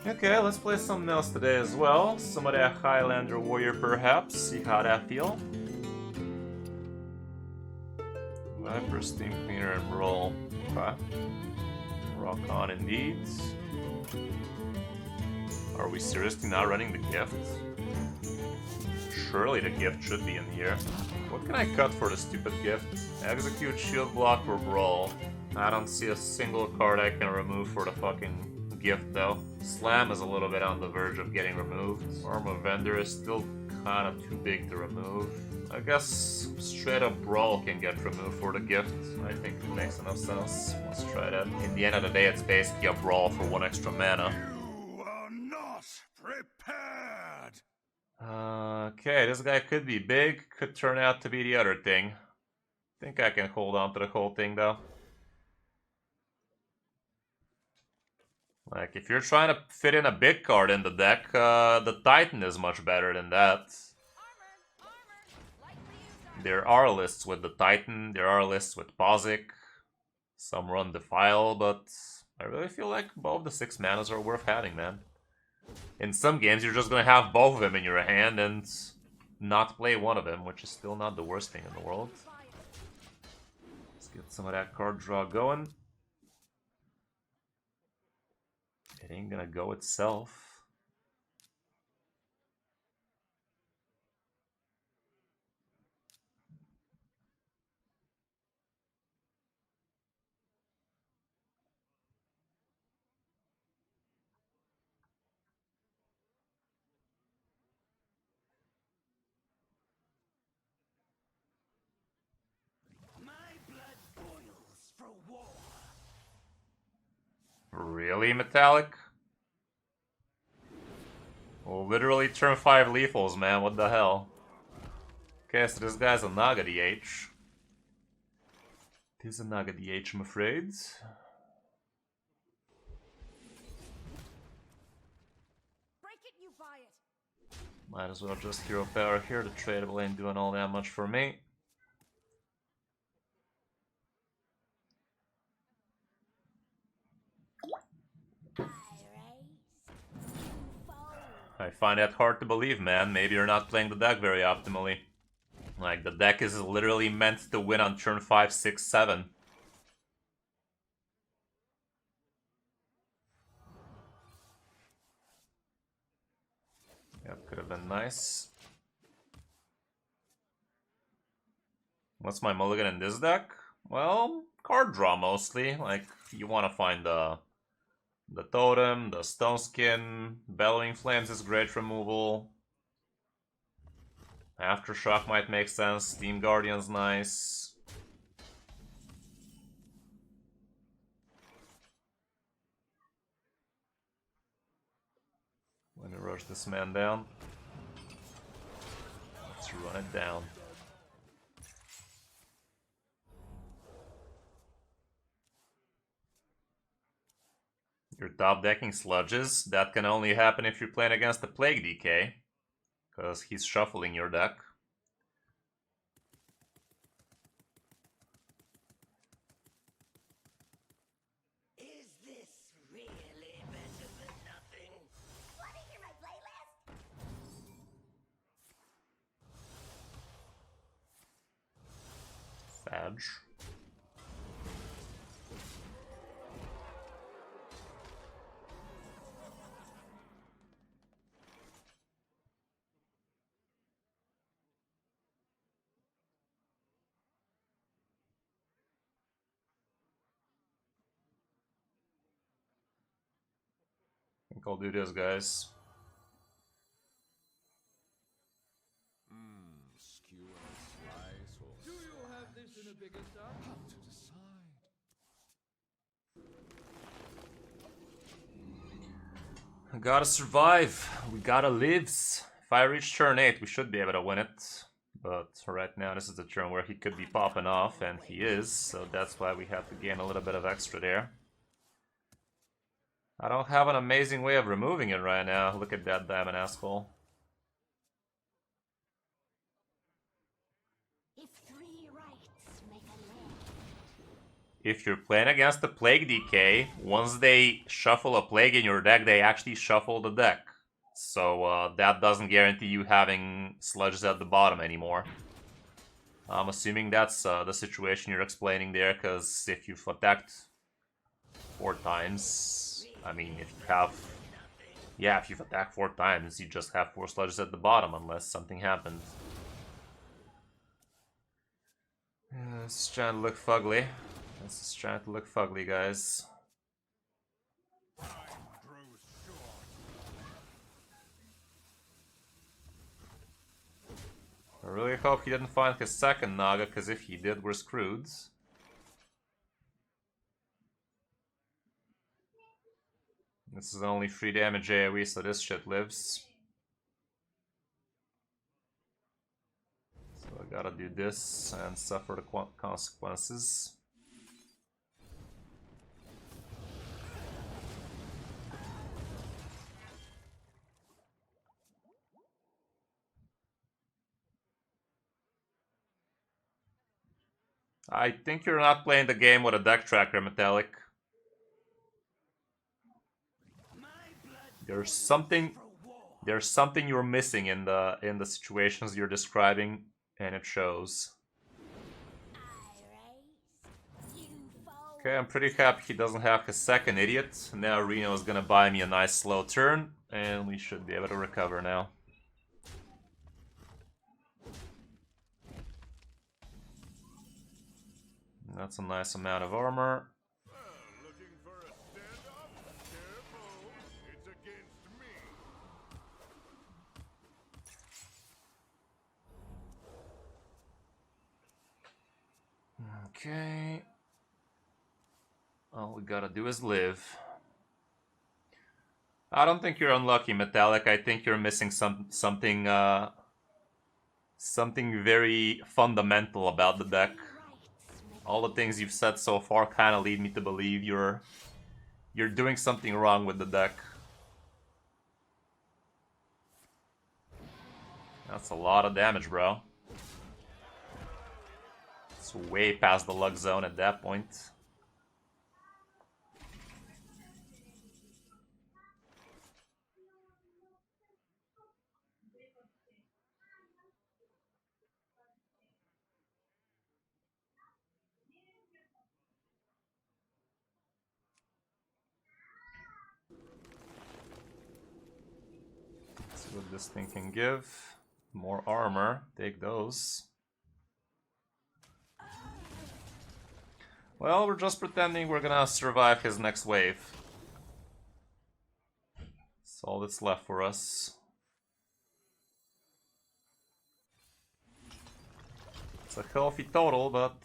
Okay, let's play something else today as well. Some of that Highlander warrior perhaps, see how that feel. Viper, Steam Cleaner, and Roll. Okay. Rock on indeed. Are we seriously not running the gift? Surely the gift should be in here. What can I cut for the stupid gift? Execute, Shield Block, or Brawl. I don't see a single card I can remove for the fucking gift though. Slam is a little bit on the verge of getting removed. Arm of Vendor is still kind of too big to remove. I guess straight up Brawl can get removed for the gift. I think it makes enough sense. Let's try that. In the end of the day, it's basically a Brawl for 1 extra mana. You are not prepared! Okay, this guy could be big, could turn out to be the other thing. Think I can hold on to the whole thing though. Like, if you're trying to fit in a big card in the deck, the Titan is much better than that. There are lists with the Titan, there are lists with Pozic. Some run Defile, but I really feel like both the 6 manas are worth having, man. In some games, you're just gonna have both of them in your hand and not play one of them, which is still not the worst thing in the world. Let's get some of that card draw going. It ain't gonna go itself. Really, Metallic? Well, literally turn 5 lethals, man, what the hell? Okay, so this guy's a Naga DH. It is a Naga DH, I'm afraid. Might as well just hero power here, the tradable ain't doing all that much for me. I find that hard to believe, man. Maybe you're not playing the deck very optimally. Like, the deck is literally meant to win on turn 5, 6, 7. Yep, could have been nice. What's my mulligan in this deck? Well, card draw mostly. Like, you want to find the Totem, the Stone Skin, Bellowing Flames is great removal. Aftershock might make sense, Steam Guardian's nice. Let me rush this man down. Let's run it down. You're top decking sludges. That can only happen if you're playing against the Plague DK, because he's shuffling your deck. Is this really better than nothing? Wanna hear my playlist? Fadge. I think I'll do this, guys. Skewer, slice, or... Do you have this in a bigger stuff? How to decide? I gotta survive. We gotta live. If I reach turn 8, we should be able to win it. But right now, this is the turn where he could be popping off, and he is. So that's why we have to gain a little bit of extra there. I don't have an amazing way of removing it right now. Look at that diamond asshole. if you're playing against the Plague DK, once they shuffle a Plague in your deck, they actually shuffle the deck. So that doesn't guarantee you having sludges at the bottom anymore. I'm assuming that's the situation you're explaining there, because if you've attacked 4 times, I mean, if you have... Yeah, if you've attacked 4 times, you just have 4 sludges at the bottom, unless something happened. This is trying to look fugly. This is trying to look fugly, guys. I really hope he didn't find his second Naga, because if he did, we're screwed. This is only 3 damage AoE, so this shit lives. So I gotta do this and suffer the consequences. I think you're not playing the game with a deck tracker, Metallic. There's something you're missing in the situations you're describing, and it shows. Okay, I'm pretty happy he doesn't have his second idiot. Now Reno is gonna buy me a nice slow turn, and we should be able to recover now. That's a nice amount of armor. Looking for a stand-up? Careful, it's against me. Okay. All we gotta do is live. I don't think you're unlucky, Metallic. I think you're missing something very fundamental about the deck. All the things you've said so far kind of lead me to believe you're doing something wrong with the deck. That's a lot of damage, bro. It's way past the luck zone at that point. Let's see what this thing can give. More armor. Take those. Well, we're just pretending we're gonna survive his next wave. That's all that's left for us. It's a healthy total, but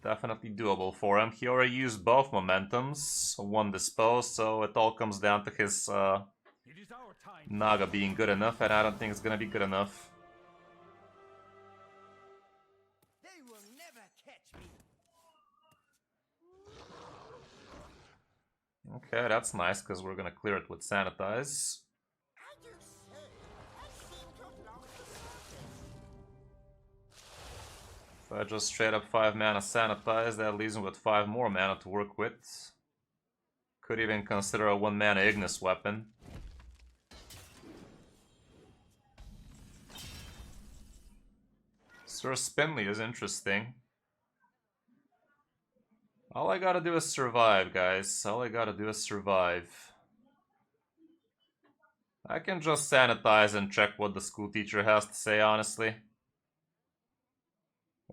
definitely doable for him. He already used both momentums, one disposed, so it all comes down to his Naga being good enough, and I don't think it's gonna be good enough. They will never catch me. Okay, that's nice, because we're gonna clear it with Sanitize. I do say, I seem to have lost the focus. If I just straight up 5 mana Sanitize, that leaves me with 5 more mana to work with. Could even consider a 1 mana Ignis weapon. Sir Spinley is interesting. All I gotta do is survive, guys. All I gotta do is survive. I can just Sanitize and check what the school teacher has to say, honestly.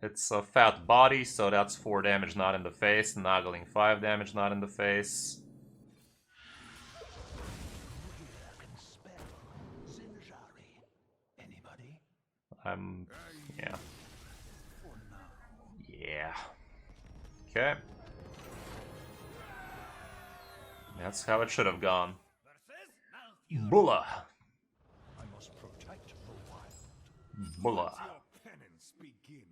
It's a fat body, so that's 4 damage not in the face. Noggling 5 damage not in the face. Yeah. Yeah. Okay. That's how it should have gone. Bulla. I must protect the wild. Bulla. Your penance begin.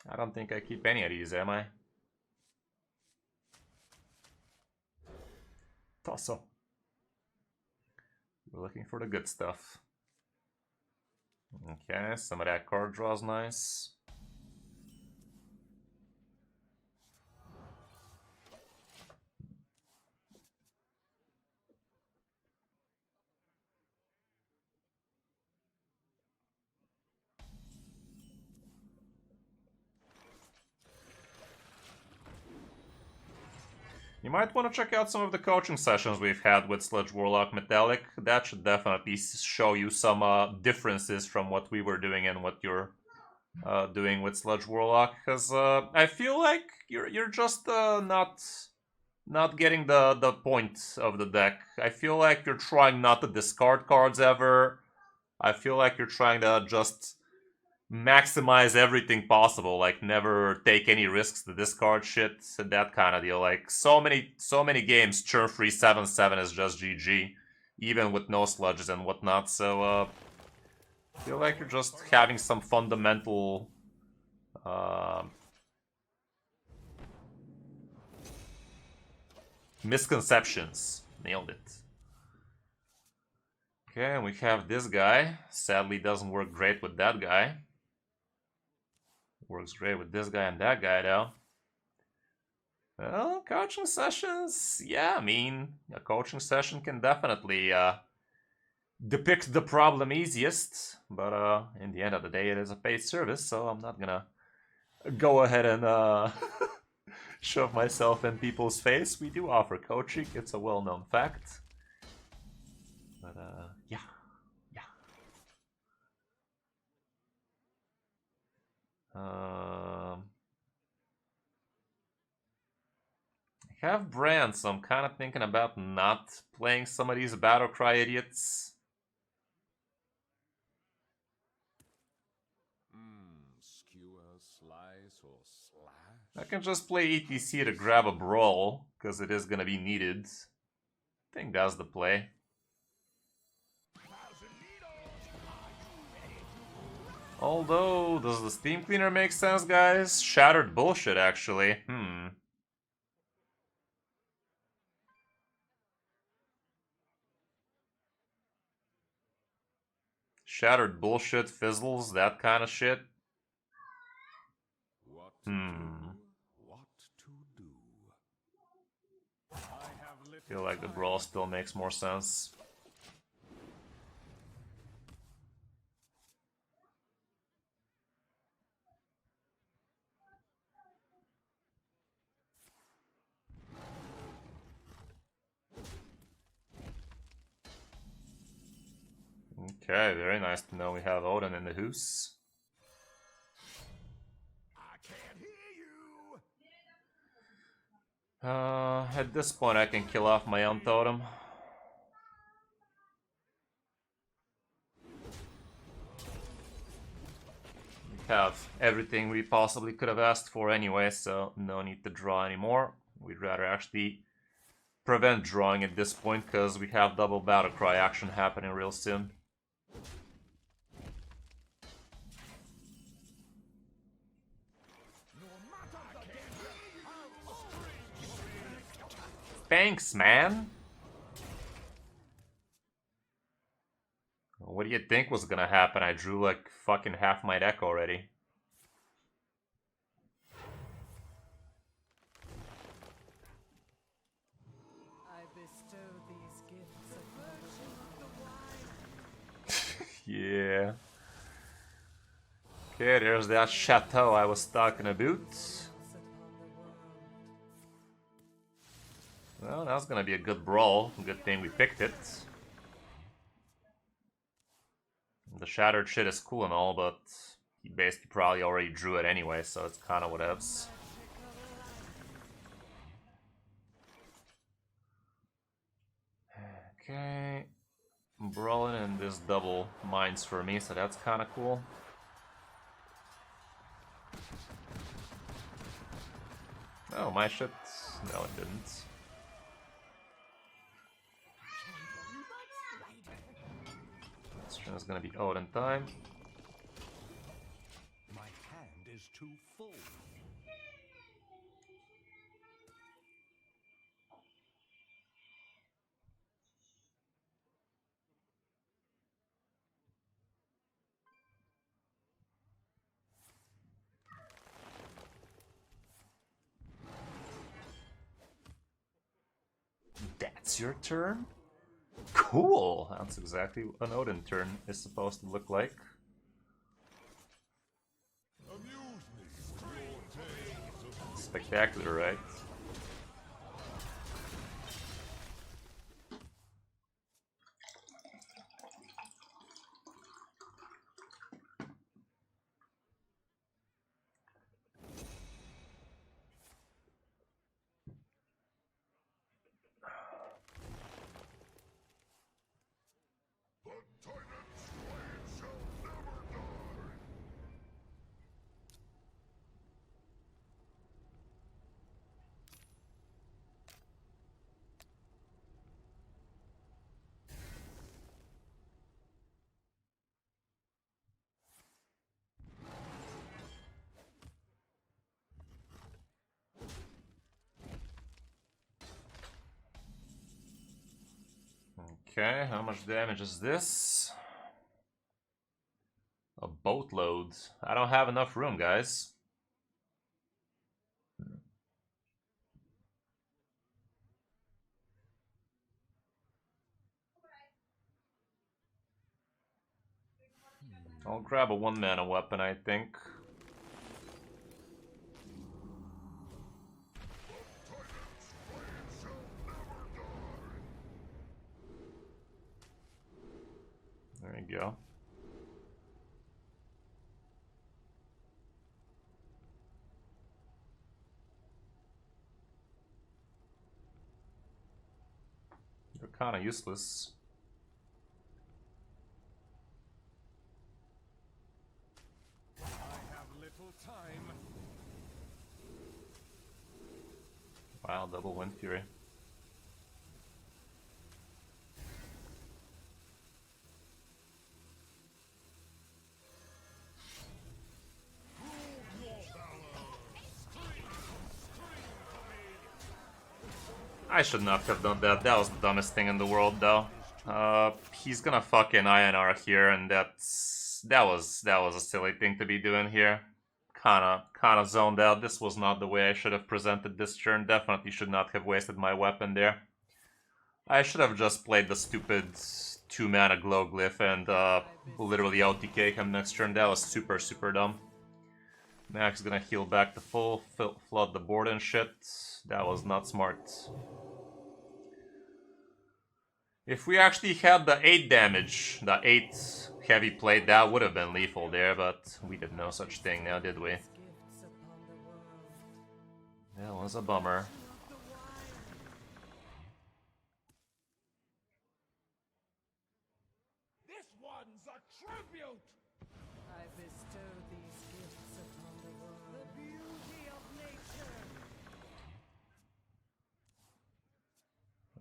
I don't think I keep any of these, am I? Tosso. We're looking for the good stuff. Okay, some of that card draw is nice. might want to check out some of the coaching sessions we've had with Sludge Warlock Metallic. That should definitely show you some differences from what we were doing and what you're doing with Sludge Warlock. Because I feel like you're just not getting the point of the deck. I feel like you're trying not to discard cards ever. I feel like you're trying to just maximize everything possible, like never take any risks to discard shit, that kind of deal. Like so many games, turn free 7/7 is just GG, even with no sludges and whatnot. So I feel like you're just having some fundamental misconceptions. Nailed it. Okay, and we have this guy. Sadly, doesn't work great with that guy. Works great with this guy and that guy, though. Well, coaching sessions, yeah, I mean, a coaching session can definitely depict the problem easiest, but in the end of the day, it is a paid service, so I'm not gonna go ahead and shove myself in people's face. We do offer coaching, it's a well-known fact. But, yeah. I have Brand, so I'm kind of thinking about not playing some of these Battlecry idiots. Skewer, slice, or slash? I can just play ETC to grab a Brawl, because it is going to be needed. I think that's the play. Although, does the Steam Cleaner make sense, guys? Shattered bullshit, actually. Shattered bullshit, fizzles, that kind of shit. What to do? I Feel like the Brawl still makes more sense. Okay, very nice to know we have Odin in the hoose. I can't hear you. At this point I can kill off my own totem. We have everything we possibly could have asked for anyway, so no need to draw anymore. We'd rather actually prevent drawing at this point, because we have double Battlecry action happening real soon. Thanks, man! What do you think was gonna happen? I drew like fucking half my deck already. I bestow these gifts upon the Yeah. Okay, there's that chateau I was talking about. Well, that's gonna be a good brawl. Good thing we picked it. The shattered shit is cool and all, but he basically probably already drew it anyway, so it's kind of whatevs. Okay. Brawling in this double mines for me, so that's kind of cool. Oh, my shit. No, it didn't. This turn is gonna be Odin time. My hand is too full. That's your turn? Cool! That's exactly what an Odin turn is supposed to look like. Amuse me with your tales of Spectacular, right? Okay, how much damage is this? A boatload. I don't have enough room, guys. I'll grab a 1-mana weapon, I think. There you go. You're kind of useless. I have little time. Wow, double Wind Fury. I should not have done that. That was the dumbest thing in the world, though. He's gonna fucking INR here, and that was a silly thing to be doing here. Kinda zoned out. This was not the way I should have presented this turn. Definitely should not have wasted my weapon there. I should have just played the stupid 2-mana glow glyph and literally OTK him next turn. That was super dumb. Max is gonna heal back to full, flood the board and shit. That was not smart. If we actually had the 8 damage, the 8 heavy plate, that would have been lethal there, but we did no such thing now, did we? Gifts upon the world. That was a bummer. This one's a tribute. I bestow these gifts upon the world. The beauty of nature.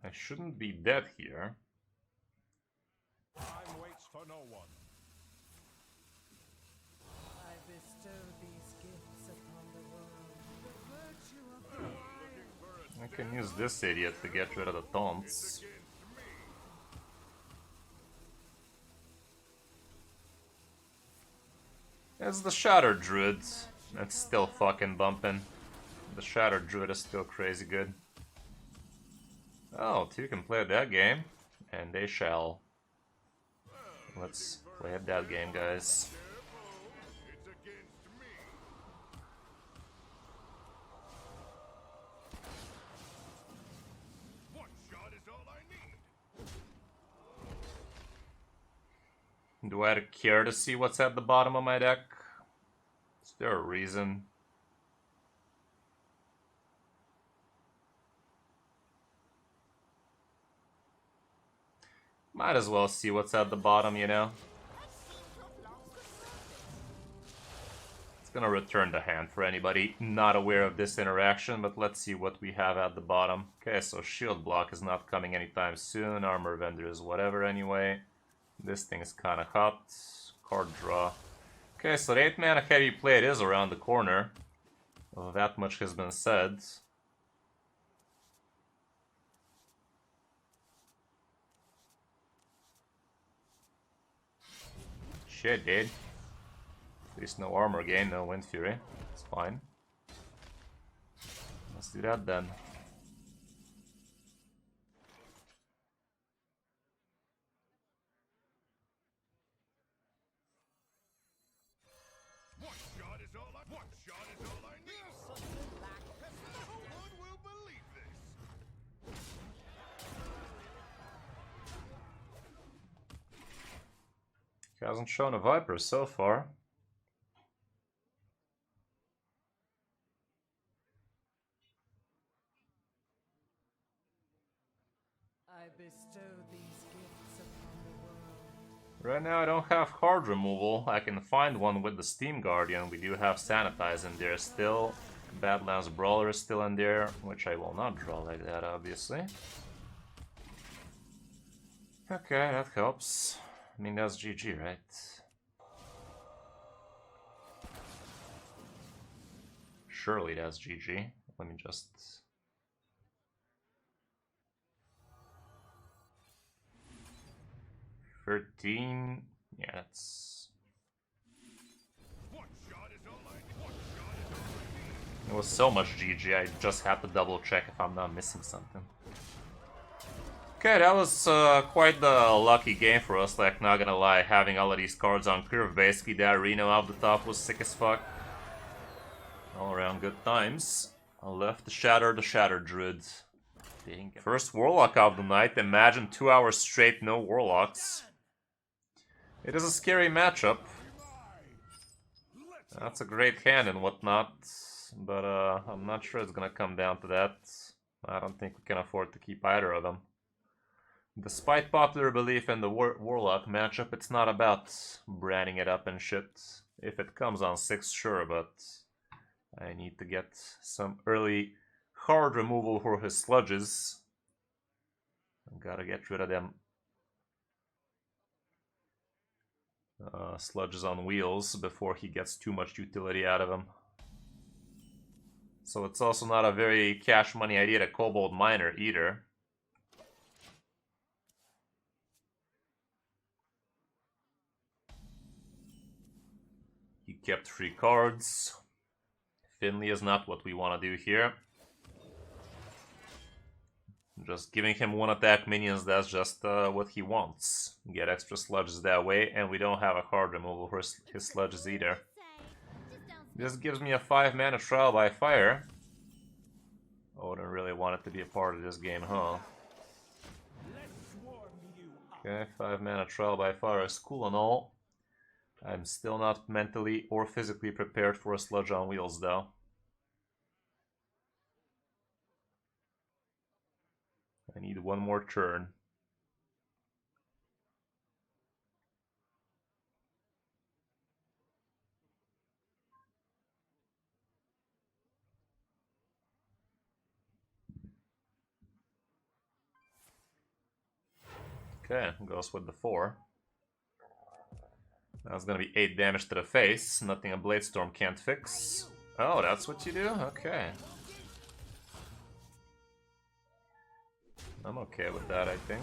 I shouldn't be dead here. Time waits for no one. I bestow these gifts upon the world. The virtue of the wild. I can use this idiot to get rid of the taunts. It's the Shatter Druid. It's still fucking bumping. The Shatter Druid is still crazy good. Oh, 2 can play that game. And they shall. Let's play that game, guys. It's against me. One shot is all I need. Do I care to see what's at the bottom of my deck? Is there a reason? Might as well see what's at the bottom, you know? It's gonna return the hand for anybody not aware of this interaction, but let's see what we have at the bottom. Okay, so shield block is not coming anytime soon. Armor vendor is whatever anyway. This thing is kinda hot. Card draw. Okay, so the 8-mana heavy plate is around the corner. Well, that much has been said. Shit, dude. At least no armor gain, no Wind Fury. It's fine. Let's do that then. One shot is all I need. No one will believe this. He hasn't shown a Viper so far. I bestow these gifts upon the world. Right now I don't have card removal. I can find one with the Steam Guardian. We do have Sanitize in there still. Badlands Brawler is still in there, which I will not draw like that, obviously. Okay, that helps. I mean, that's GG, right? Surely that's GG. Let me just... 13. Yeah, that's... One shot is all I need. One shot is all I need. It was so much GG, I just had to double check if I'm not missing something. Okay, that was quite the lucky game for us, like, not gonna lie. Having all of these cards on curve, basically that Reno off the top was sick as fuck. All around good times. I left the Shatter Druid. First Warlock of the night, imagine 2 hours straight no Warlocks. It is a scary matchup. That's a great hand and whatnot, but I'm not sure it's gonna come down to that. I don't think we can afford to keep either of them. Despite popular belief in the Warlock matchup, it's not about branding it up and shit. If it comes on 6, sure, but I need to get some early hard removal for his sludges. I gotta get rid of them sludges on wheels before he gets too much utility out of them. So it's also not a very cash money idea to Kobold Miner either. He kept 3 cards. Finley is not what we want to do here. Just giving him 1 attack minions, that's just what he wants. Get extra sludges that way, and we don't have a card removal for his sludges either. This gives me a 5 mana Trial by Fire. Oh, I don't really want it to be a part of this game, huh? Okay, 5 mana Trial by Fire is cool and all. I'm still not mentally or physically prepared for a sludge on wheels, though. I need 1 more turn. Okay, goes with the 4. That's gonna be 8 damage to the face. Nothing a Blade Storm can't fix. Oh, that's what you do? Okay. I'm okay with that, I think.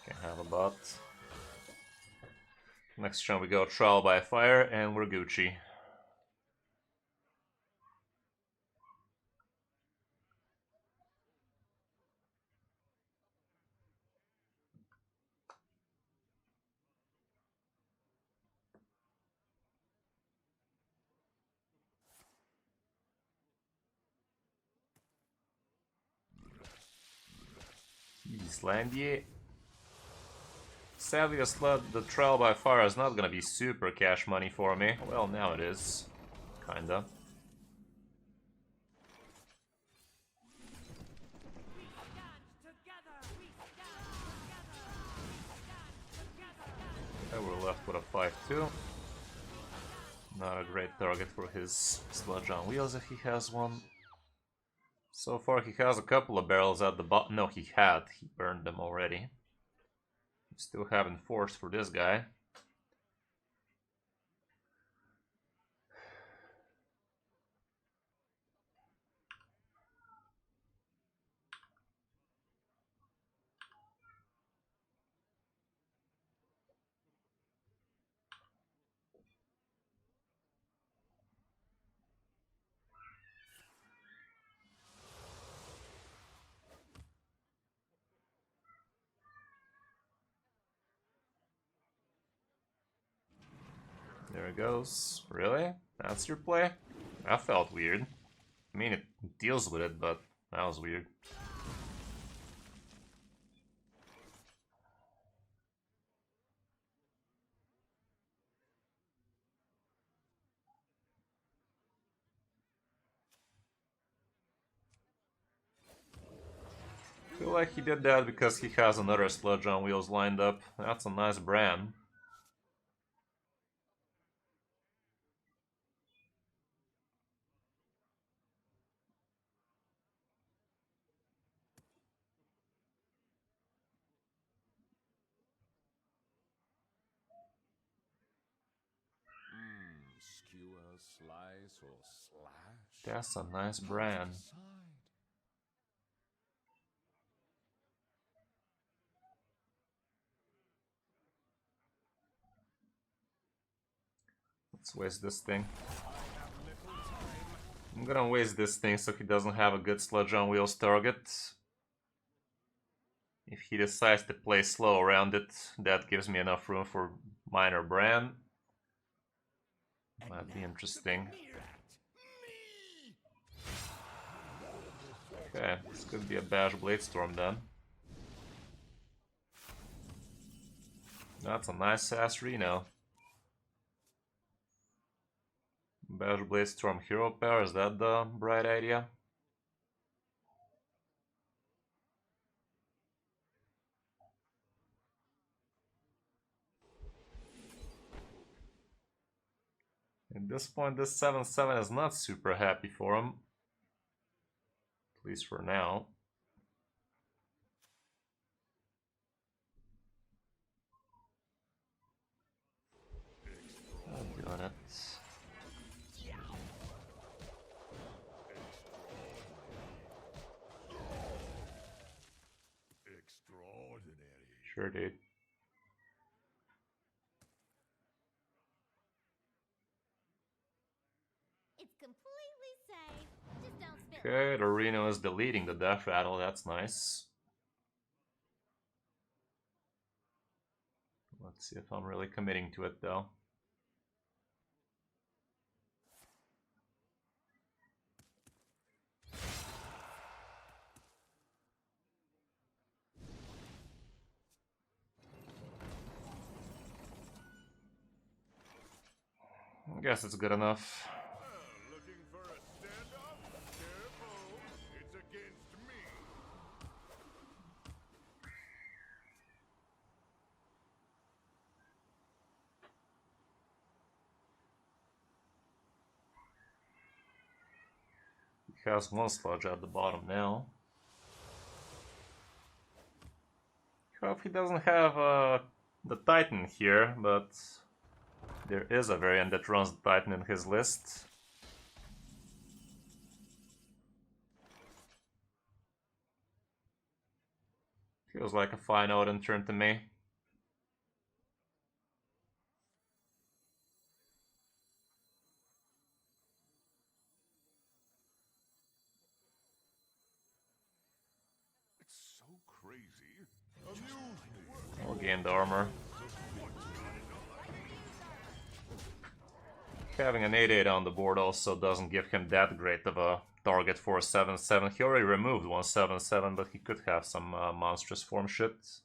Can have a bot. Next turn we go Trial by Fire, and we're Gucci. Islandia. Sadly, the Trial by Fire is not gonna be super cash money for me. Well, now it is. Kinda. Okay, we're left with a 5-2. Not a great target for his sludge on wheels if he has one. So far he has a couple of barrels at the bottom. No, he had. He burned them already. We still haven't forced for this guy. There it goes. Really? That's your play? That felt weird. I mean, it deals with it, but that was weird. I feel like he did that because he has another sludge on wheels lined up. That's a nice brand. skewer, slice, or slash. That's a nice brand. Decide. Let's waste this thing. I'm gonna waste this thing so he doesn't have a good sludge on wheels target. If he decides to play slow around it, that gives me enough room for minor brand. Might be interesting. Okay, this could be a Bash Blade Storm then. That's a nice ass Reno. Bash Blade Storm Hero Pair, is that the bright idea? At this point, this 7/7 is not super happy for him. At least for now. I'm doing it. Extraordinary. Sure, dude. It's completely safe. Just don't spill. Okay, the Reno is deleting the Death Rattle, that's nice. Let's see if I'm really committing to it though. I guess it's good enough. Looking for a standoff? Careful, it's against me. He has one sludge at the bottom now. I hope he doesn't have the Titan here, but there is a variant that runs the Titan in his list. Feels like a fine Odin turn to me. It's so crazy. Amuse me. I'll gain the armor. Having an 8/8 on the board also doesn't give him that great of a target for a 7/7. He already removed one 7/7, but he could have some monstrous form shit.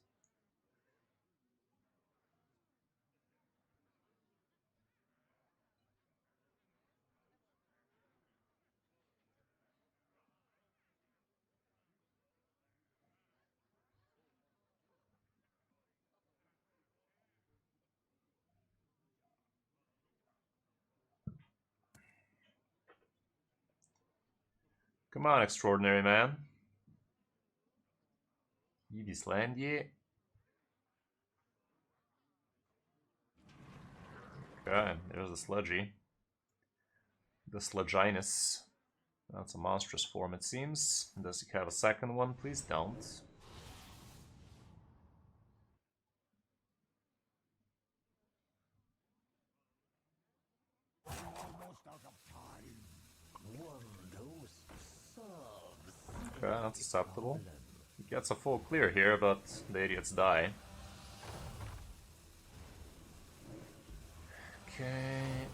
Come on, extraordinary man. Eevee's land, yeah. Okay, there's a sludgy. The Sludginus. That's a monstrous form, it seems. Does he have a second one? Please don't. Almost out of time. One dose solves. Okay, that's acceptable. He gets a full clear here, but the idiots die. Okay.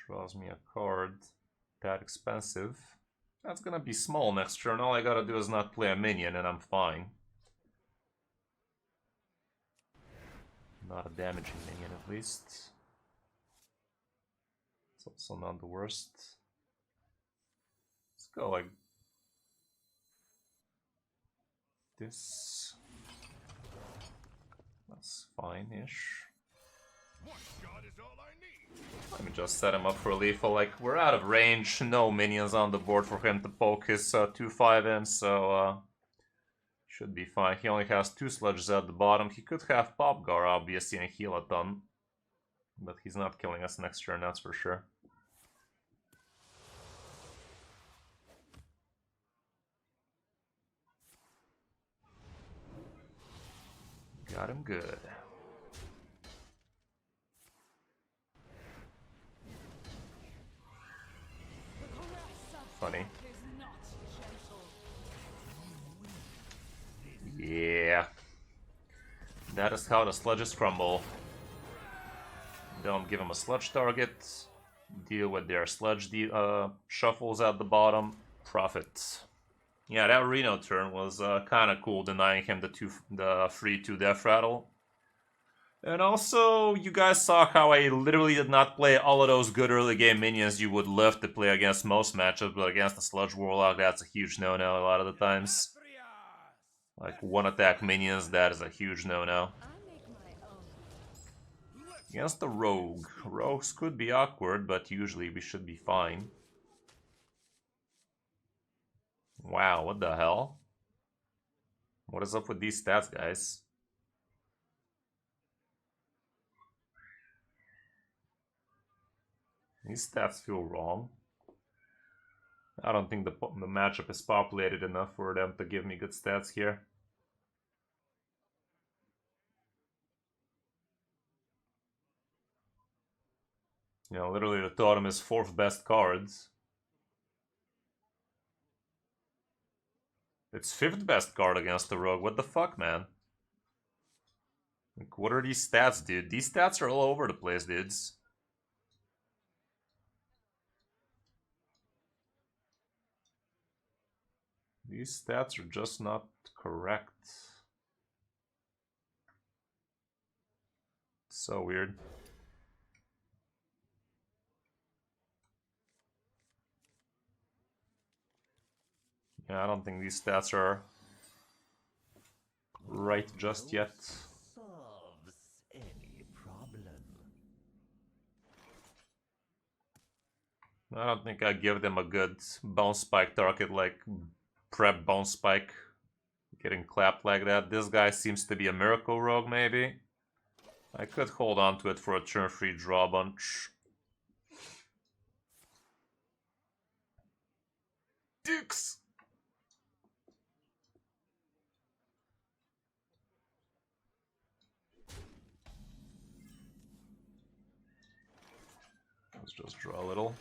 Draws me a card. That expensive. That's gonna be small next turn. All I gotta do is not play a minion and I'm fine. Not a damaging minion at least. It's also not the worst. Let's go like this. That's fine-ish. One shot is all I need. Let me just set him up for lethal. Like, we're out of range, no minions on the board for him to poke his 2-5 in, so should be fine. He only has 2 sludges at the bottom. He could have Popgar, obviously, and heal a ton. But he's not killing us next turn, that's for sure. Got him good. Funny. Yeah. That is how the sludges crumble. Don't give them a sludge target. Deal with their sludge shuffles at the bottom. Profit. Yeah, that Reno turn was kind of cool, denying him the free 2 death rattle. And also, you guys saw how I literally did not play all of those good early game minions you would love to play against most matchups, but against the Sludge Warlock, that's a huge no-no a lot of the times. Like, 1-attack minions, that is a huge no-no. Against the Rogue. Rogues could be awkward, but usually we should be fine. Wow, what the hell? What is up with these stats, guys? These stats feel wrong. I don't think the matchup is populated enough for them to give me good stats here. You know, literally the totem is 4th best cards. It's 5th best card against the Rogue. What the fuck, man? Like, what are these stats, dude? These stats are all over the place, dudes. These stats are just not correct. So weird. Yeah, I don't think these stats are right just yet. Solves any problem. I don't think I give them a good bounce spike target like prep bounce spike. Getting clapped like that. This guy seems to be a miracle rogue, maybe. I could hold on to it for a turn 3 draw bunch. Dicks! Let's just draw a little.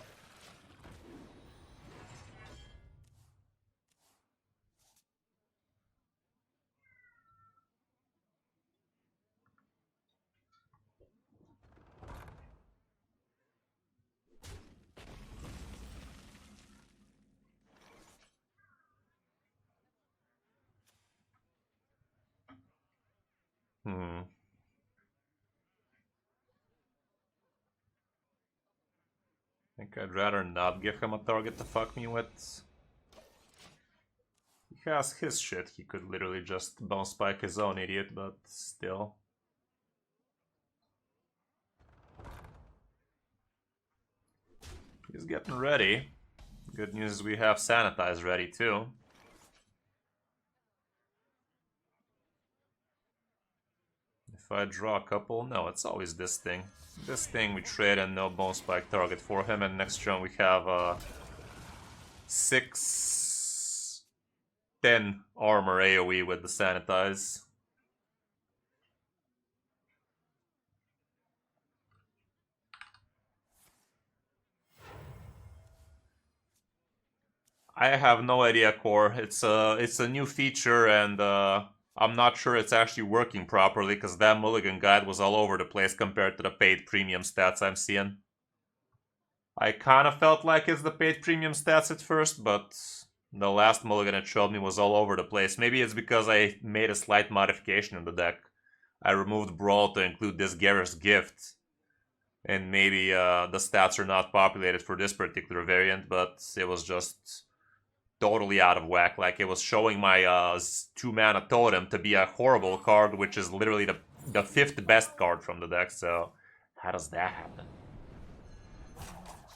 I think I'd rather not give him a target to fuck me with. He has his shit, he could literally just bounce spike his own idiot, but still. He's getting ready. Good news is we have Sanitize ready too. If I draw a couple, no, it's always this thing. This thing we trade and no bone spike target for him, and next turn we have 6-10 armor AoE with the Sanitize. I have no idea, Core. It's a new feature, and I'm not sure it's actually working properly, because that mulligan guide was all over the place compared to the paid premium stats I'm seeing. I kind of felt like it's the paid premium stats at first, but the last mulligan it showed me was all over the place. Maybe it's because I made a slight modification in the deck. I removed Brawl to include this Garrus gift, and maybe the stats are not populated for this particular variant, but it was just totally out of whack. Like, it was showing my 2-mana totem to be a horrible card, which is literally the 5th best card from the deck, so How does that happen?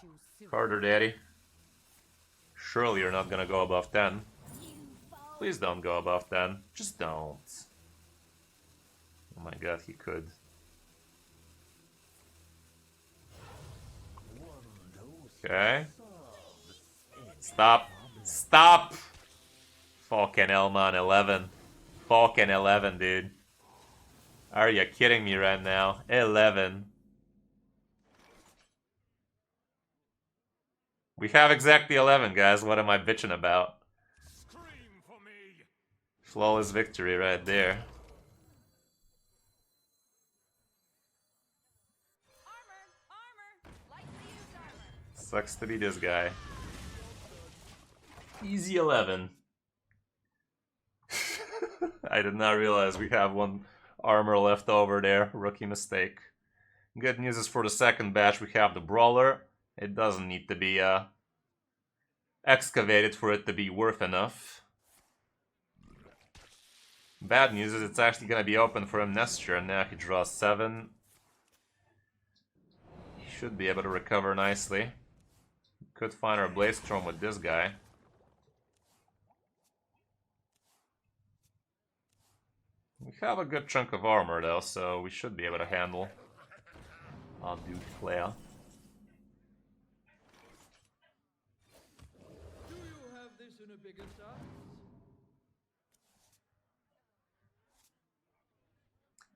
Choose soon. Carter Daddy. Surely you're not gonna go above 10. Please don't go above 10. Just don't. Oh my god, he could. Okay. Stop. Stop! Fucking Elman 11. Fucking 11, dude. Are you kidding me right now? 11. We have exactly 11, guys. What am I bitching about? Scream for me. Flawless victory right there. Armor! Lightly used armor. Sucks to be this guy. Easy 11. I did not realize we have one armor left over there. Rookie mistake. Good news is for the second batch we have the Brawler. It doesn't need to be excavated for it to be worth enough. Bad news is it's actually going to be open for him next turn. Now he draws 7. He should be able to recover nicely. Could find our Blaze Storm with this guy. We have a good chunk of armor though, so we should be able to handle our dude Flare. Do you have this in a bigger size?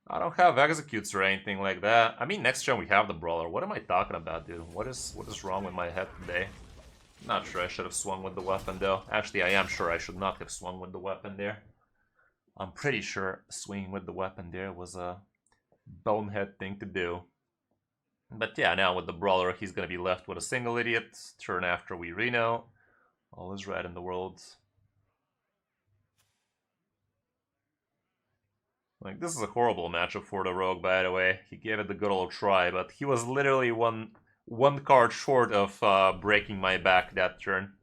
I don't have executes or anything like that. I mean, next turn we have the Brawler. What am I talking about, dude? What is wrong with my head today? Not sure I should have swung with the weapon though. Actually, I am sure I should not have swung with the weapon there. I'm pretty sure swinging with the weapon there was a bonehead thing to do. But yeah, now with the Brawler, he's going to be left with a single idiot. Turn after we Reno. All is right in the world. Like, this is a horrible matchup for the Rogue, by the way. He gave it the good old try, but he was literally one card short of breaking my back that turn.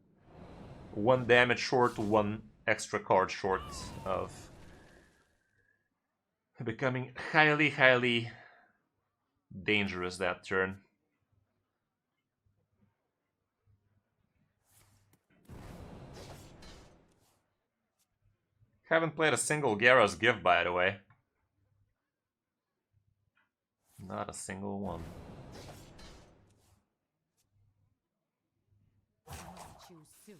1 damage short, 1 extra card short of becoming highly, highly dangerous that turn. Haven't played a single Gyara's Gift, by the way. Not a single one. Choose soon.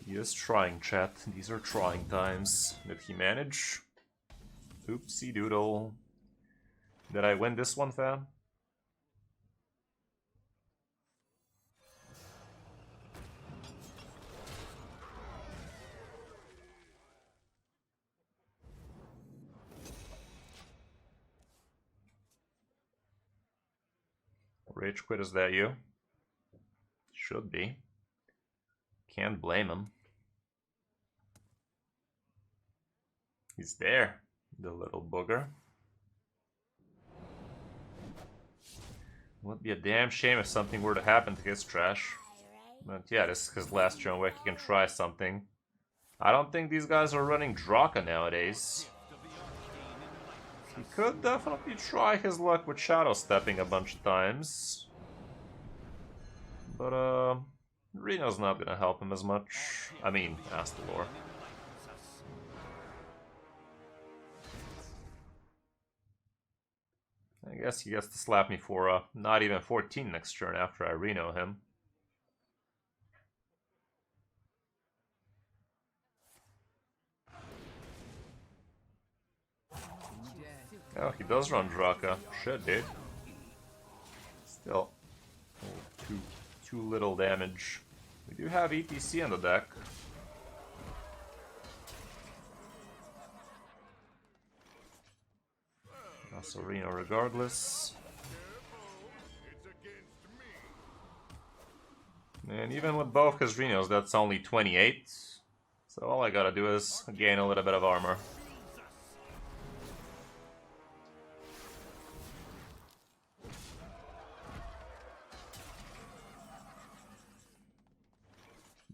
He is trying, chat. These are trying times. Did he manage? Oopsie doodle. Did I win this one, fam? Rage quit, is that you? Should be. Can't blame him. He's there, the little booger. Would be a damn shame if something were to happen to his trash. But yeah, this is his last turn where he can try something. I don't think these guys are running Draka nowadays. He could definitely try his luck with Shadow Stepping a bunch of times. But Reno's not gonna help him as much. I mean, Astalor. I guess he gets to slap me for not even 14 next turn after I Reno him. Oh, he does run Draka. Shit, dude. Still, too little damage. We do have ETC on the deck. Also Reno regardless. It's against me. And even with both his Renos, that's only 28. So all I gotta do is gain a little bit of armor.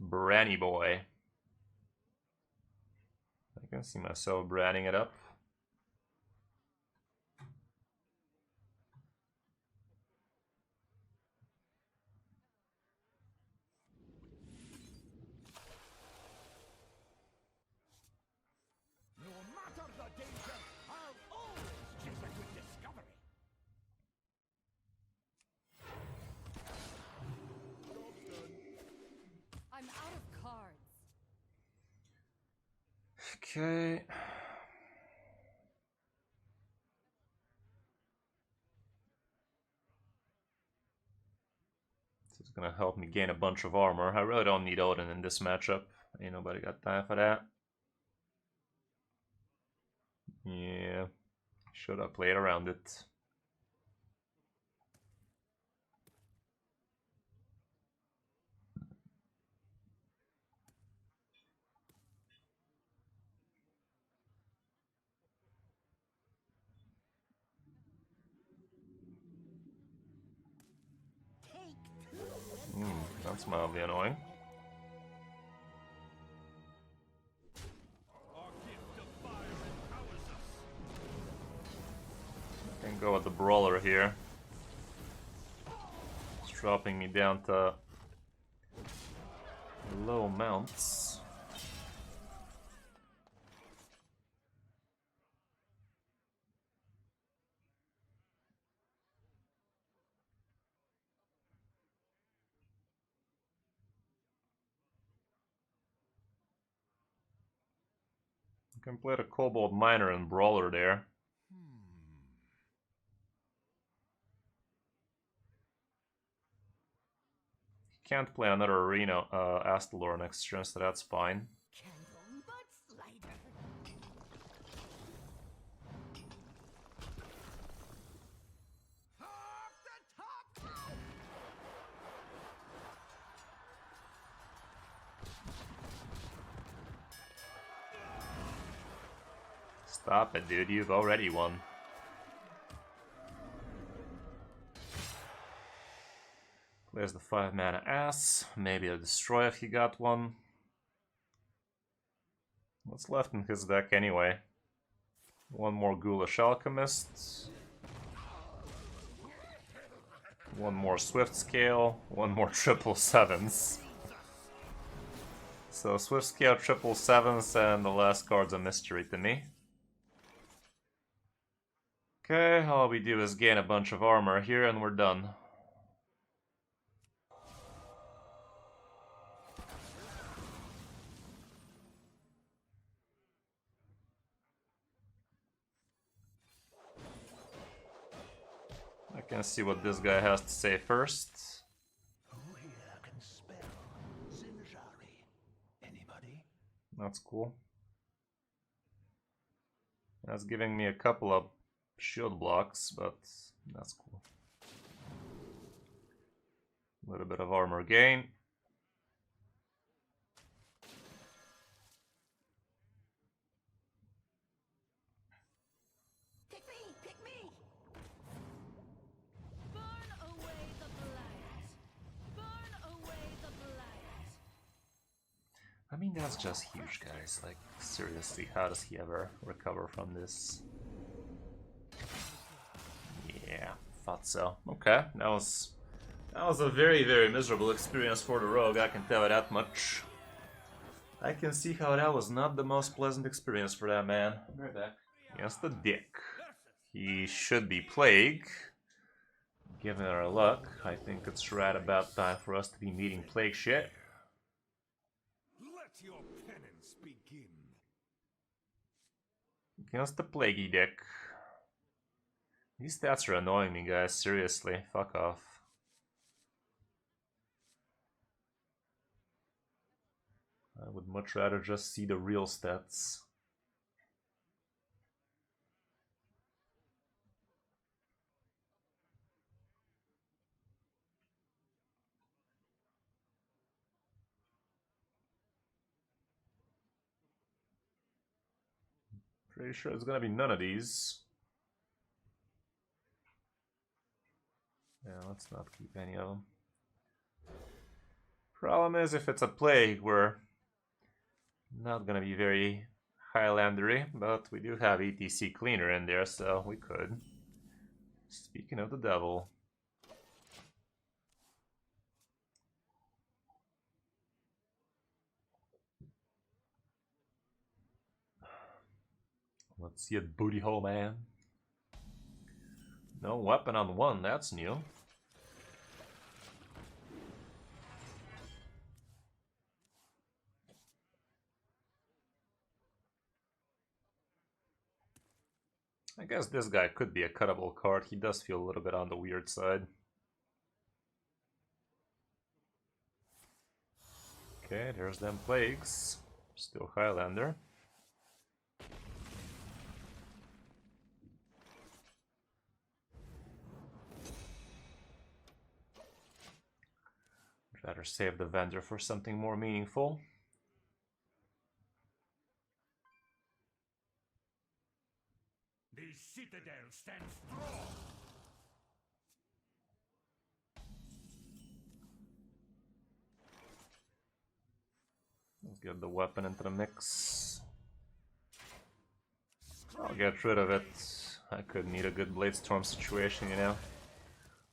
Branny boy. I can see myself branning it up. No matter the danger, I'll always choose a good discovery. Job's done. I'm out of cards. Okay. This is gonna help me gain a bunch of armor. I really don't need Odin in this matchup. Ain't nobody got time for that. Yeah. Should have played around it. That's mildly annoying. Our gift of fire empowers us. Can go with the brawler here. It's dropping me down to low mounts. I can play the Kobold Miner and Brawler there. Can't play another arena Astalor next turn, so that's fine. Candle much lighter. Off the top! Stop it, dude. You've already won. Plays the 5 mana ass. Maybe a destroy if he got one. What's left in his deck anyway? One more Ghoulish Alchemist. One more Swift Scale. One more triple sevens. So Swift Scale, triple sevens, and the last card's a mystery to me. Okay, all we do is gain a bunch of armor here and we're done. I can see what this guy has to say first. Who here can spell Zinjari? Anybody? That's cool. That's giving me a couple of shield blocks, but that's cool. A little bit of armor gain. Pick me! Pick me! Burn away the blight. Burn away the blight. I mean, that's just huge, guys. Like, seriously, how does he ever recover from this? Yeah, thought so. Okay, that was a very, very miserable experience for the rogue, I can tell you that much. I can see how that was not the most pleasant experience for that man. Right back. Against the Dick. He should be Plague. Given our luck, I think it's right about time for us to be meeting Plague shit. Let your penance begin. Against the Plaguey Dick. These stats are annoying me, guys. Seriously, fuck off. I would much rather just see the real stats. Pretty sure it's gonna be none of these. Yeah, let's not keep any of them. Problem is, if it's a plague, we're not gonna be very Highlandery, but we do have ETC cleaner in there, so we could. Speaking of the devil. Let's see it, booty hole man. No weapon on one, that's new. I guess this guy could be a cuttable card. He does feel a little bit on the weird side. Okay, there's them plagues. Still Highlander. I'd rather save the vendor for something more meaningful. The citadel stands strong. Let's get the weapon into the mix. I'll get rid of it. I could need a good Bladestorm situation, you know.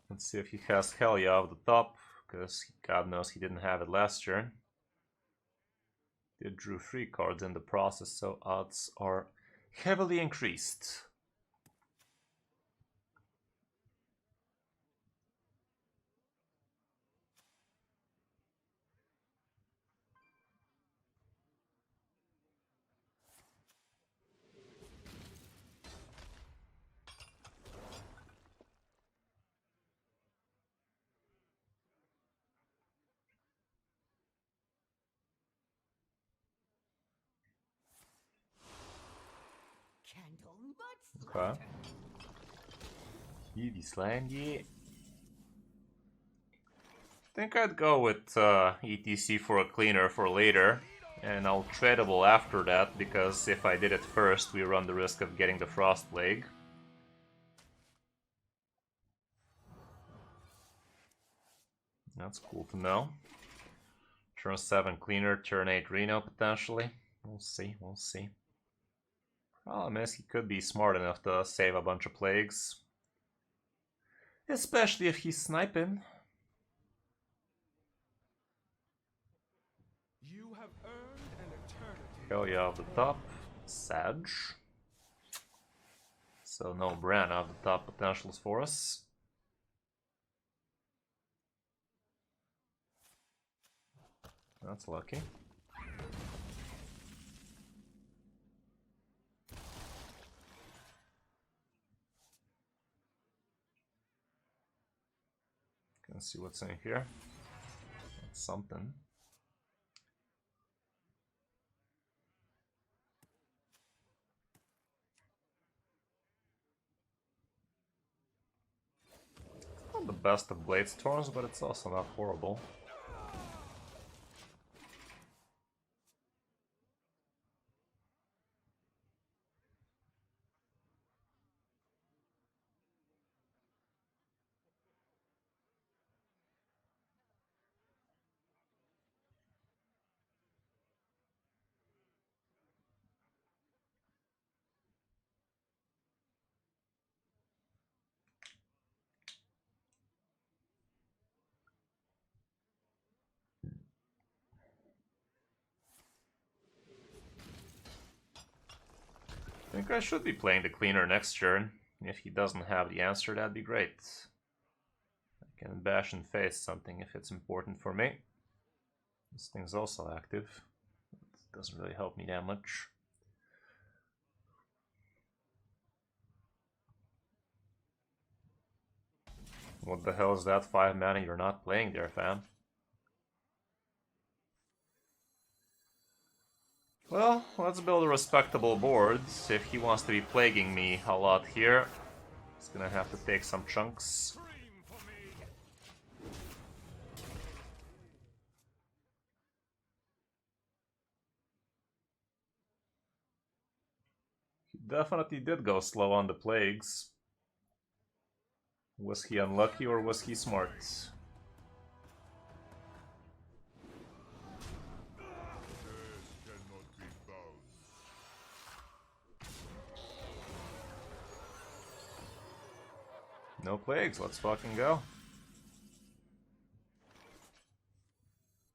Let's see if he has Helia off the top, because God knows he didn't have it last turn. Did drew 3 cards in the process, so odds are heavily increased. Candle nuts. Okay. Easy slangy. I think I'd go with ETC for a cleaner for later, and I'll tradable after that, because if I did it first, we run the risk of getting the Frost Plague. That's cool to know. Turn 7 cleaner, turn 8 Reno potentially. We'll see, we'll see. Problem is, he could be smart enough to save a bunch of plagues. Especially if he's sniping. You have earned an eternity. Hell yeah, off the top. Sag. So no Bran off the top potentials for us. That's lucky. Let's see what's in here. That's something. It's not the best of Bladestorms, but it's also not horrible. I think I should be playing the cleaner next turn. If he doesn't have the answer, that'd be great. I can bash and face something if it's important for me. This thing's also active. It doesn't really help me that much. What the hell is that 5 mana you're not playing there, fam? Well, let's build a respectable board. If he wants to be plaguing me a lot here, he's gonna have to take some chunks. He definitely did go slow on the plagues. Was he unlucky or was he smart? No plagues, let's fucking go.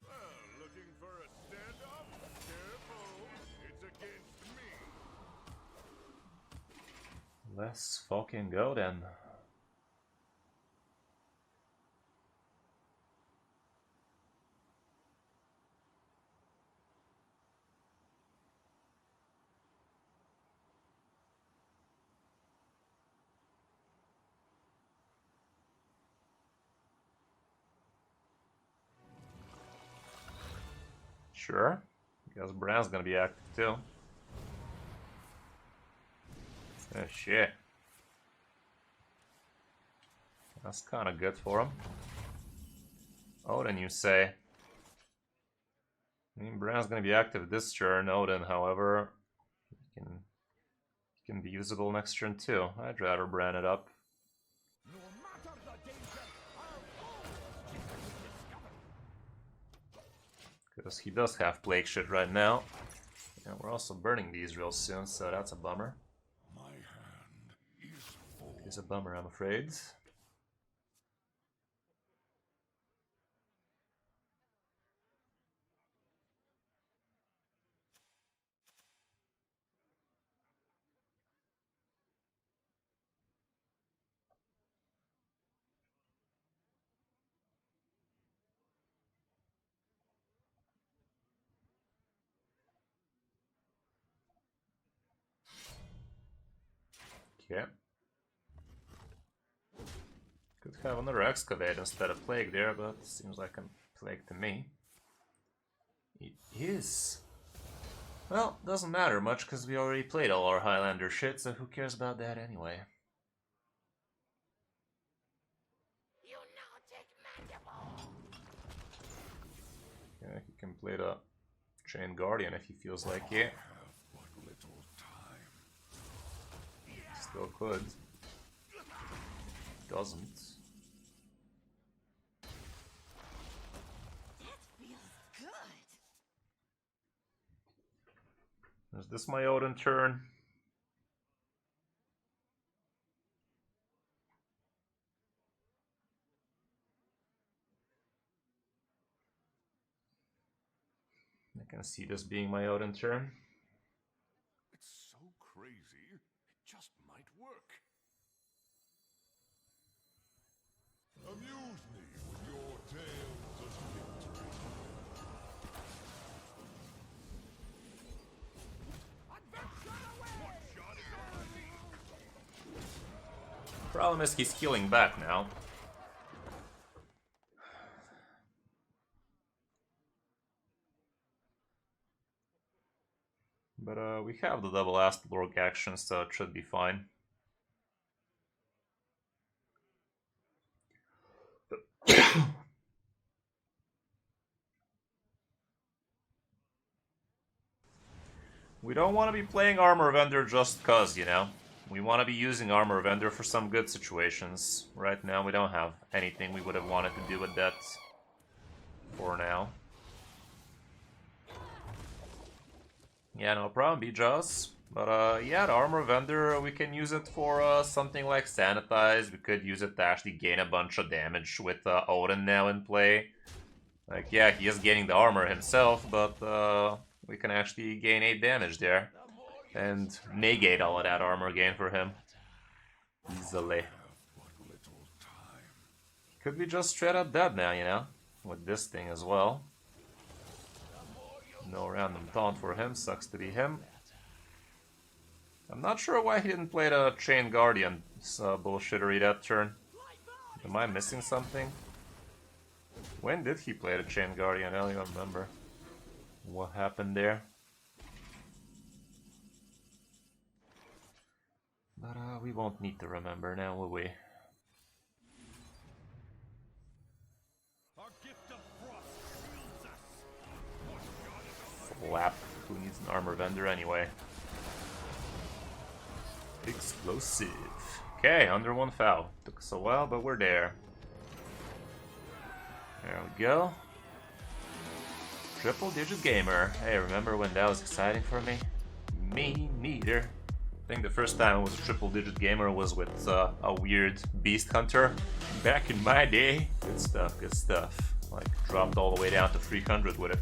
Well, looking for a standoff? Careful, it's against me. Let's fucking go then. Sure. Guess Brand's gonna be active too. Oh shit. That's kinda good for him. Odin, you say? I mean, Brand's gonna be active this turn. Odin, however, he can be usable next turn too. I'd rather Brand it up. No matter the danger, Because he does have plague shit right now. And we're also burning these real soon, so that's a bummer. my hand is full. It's a bummer, I'm afraid. Okay. Could have another excavate instead of plague there, but it seems like a plague to me. It is. Well, doesn't matter much because we already played all our Highlander shit, so who cares about that anyway? You nautic mandible! Yeah, he can play the Chain Guardian if he feels like it. Have but little time. Still could. Doesn't. That feels good. Is this my Odin turn? I can see this being my Odin turn. It's so crazy, it just might work. Amuse me with your tales of victory. One shot is all I need. Problem is he's healing back now. But we have the double Astalorg action, so it should be fine. We don't want to be playing Armor Vendor just cause, you know? We want to be using Armor Vendor for some good situations. Right now we don't have anything we would have wanted to do with that for now. Yeah, no problem, Bjaws. But yeah, the Armor Vendor, we can use it for something like Sanitize. We could use it to actually gain a bunch of damage with Odin now in play. Like, yeah, he is gaining the armor himself, but we can actually gain 8 damage there. And negate all of that armor gain for him. Easily. Could be just straight up dead now, you know? With this thing as well. No random taunt for him, sucks to be him. I'm not sure why he didn't play the Chain Guardian bullshittery that turn. Am I missing something? When did he play the Chain Guardian? I don't even remember what happened there. But we won't need to remember now, will we? Our gift of frost shields us. One shot is all I Slap. Who needs an armor vendor anyway? Explosive. Okay, under 1 foul. Took us a while, but we're there. There we go. Triple digit gamer. Hey, remember when that was exciting for me? Me neither. I think the first time I was a triple-digit gamer was with a weird Beast Hunter. Back in my day. Good stuff, good stuff. Like, dropped all the way down to 300 with it.